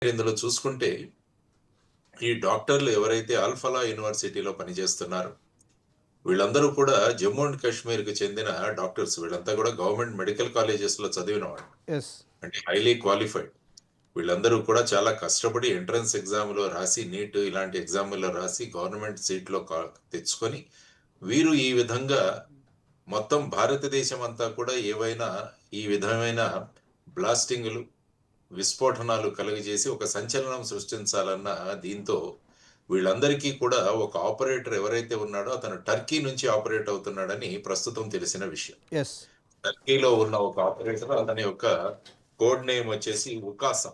ఇందులో చూసుకుంటే ఈ డాక్టర్లు ఎవరైతే అల్ఫలా యూనివర్సిటీలో పనిచేస్తున్నారో వీళ్ళందరూ కూడా జమ్మూ అండ్ కాశ్మీర్‌కి చెందిన డాక్టర్స్. వీళ్ళంతా కూడా గవర్నమెంట్ మెడికల్ కాలేజెస్‌లో చదివిన వాళ్ళు. యెస్. అంటే హైలీ క్వాలిఫైడ్. వీళ్ళందరూ కూడా చాలా కష్టపడి ఎంట్రన్స్ ఎగ్జామ్‌లో రాసి, నీట్ ఇలాంటి ఎగ్జామ్‌లో రాసి గవర్నమెంట్ సీట్‌లో తెచ్చుకొని వీరు ఈ విధంగా మొత్తం భారతదేశం అంతా కూడా ఏవైనా ఈ విధమైన బ్లాస్టింగులు, విస్ఫోటనాలు కలుగజేసి ఒక సంచలనం సృష్టించాలన్న దీంతో వీళ్ళందరికీ కూడా ఒక ఆపరేటర్ ఎవరైతే ఉన్నాడో అతను టర్కీ నుంచి ఆపరేట్ అవుతున్నాడని ప్రస్తుతం తెలిసిన విషయం. యెస్. టర్కీలో ఉన్న ఒక ఆపరేటర్ అతని యొక్క కోడ్ నేమ్ వచ్చేసి ఉకాసా.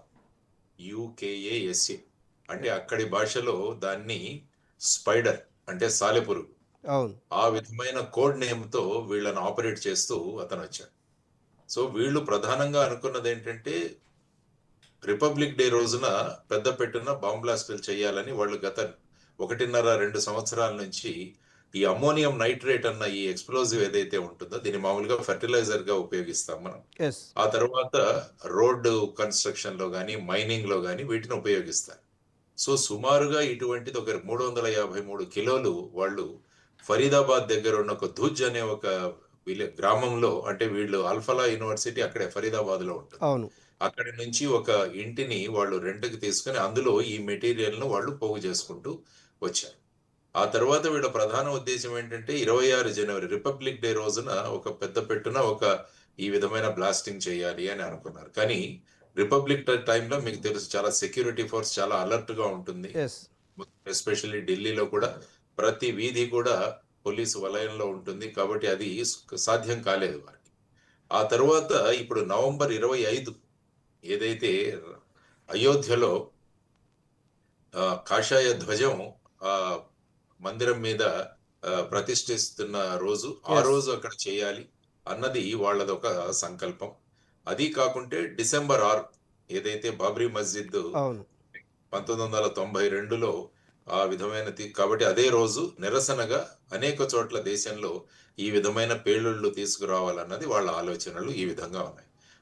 యుకేఏఎస్ఏ. అంటే అక్కడి భాషలో దాన్ని స్పైడర్ అంటే సాలెపురుగు. అవును. ఆ విధమైన కోడ్ నేమ్‌తో వీళ్ళని ఆపరేట్ చేస్తూ అతనొచ్చాడు. సో వీళ్ళు ప్రధానంగా అనుకున్నదేంటంటే రిపబ్లిక్ డే రోజున పెద్ద పెట్టున బాంబ్ బ్లాస్టులు చేయాలని వాళ్ళు గత 1.5, 2 సంవత్సరాల నుంచి ఈ అమ్మోనియం నైట్రేట్ అన్న ఈ ఎక్స్‌ప్లోజివ్ ఏదైతే ఉంటుందో దీన్ని మామూలుగా ఫెర్టిలైజర్‌గా ఉపయోగిస్తాం మనం. యెస్. ఆ తర్వాత రోడ్డు కన్‌స్ట్రక్షన్‌లో గాని, మైనింగ్‌లో గాని వీటిని ఉపయోగిస్తారు. సో సుమారుగా ఇటువంటిది ఒక 353 కిలోలు వాళ్ళు ఫరీదాబాద్ దగ్గర ఉన్న ఒక ధుజ్ అనే ఒక గ్రామంలో అంటే వీళ్ళు అల్ఫలా యూనివర్సిటీ అక్కడే ఫరీదాబాద్‌లో ఉంటుంది. అవును. అక్కడి నుంచి ఒక ఇంటిని వాళ్ళు రెంట్‌కి తీసుకొని అందులో ఈ మెటీరియల్‌ను వాళ్ళు పోగు చేసుకుంటూ వచ్చారు. ఆ తర్వాత వీళ్ళ ప్రధాన ఉద్దేశ్యం ఏంటంటే 26 జనవరి రిపబ్లిక్ డే రోజున ఒక పెద్ద పెట్టున ఒక ఈ విధమైన బ్లాస్టింగ్ చేయాలి అని అనుకున్నారు. కానీ రిపబ్లిక్ టైమ్‌లో మీకు తెలుసు చాలా సెక్యూరిటీ ఫోర్స్ చాలా అలర్ట్‌గా ఉంటుంది. యెస్. ఎస్పెషల్లీ ఢిల్లీలో కూడా ప్రతి వీధి కూడా పోలీసు వలయంలో ఉంటుంది. కాబట్టి అది సాధ్యం కాలేదు వారికి. ఆ తరువాత ఇప్పుడు నవంబర్ 25 ఏదైతే అయోధ్యలో కాషాయ ధ్వజం ఆహ్, మందిరం మీద ప్రతిష్ఠిస్తున్న రోజు, ఆ యెస్. రోజు అక్కడ చేయాలి అన్నది వాళ్ళదొక సంకల్పం. అదీ కాకుంటే డిసెంబర్ 6 ఏదైతే బాబ్రీ మస్జిద్ అవును. 1992లో ఆ విధమైన కాబట్టి అదే రోజు నిరసనగా అనేక చోట్ల దేశంలో ఈ విధమైన పేలుళ్లు తీసుకురావాలన్నది వాళ్ళ ఆలోచనలు ఈ విధంగా ఉన్నాయి.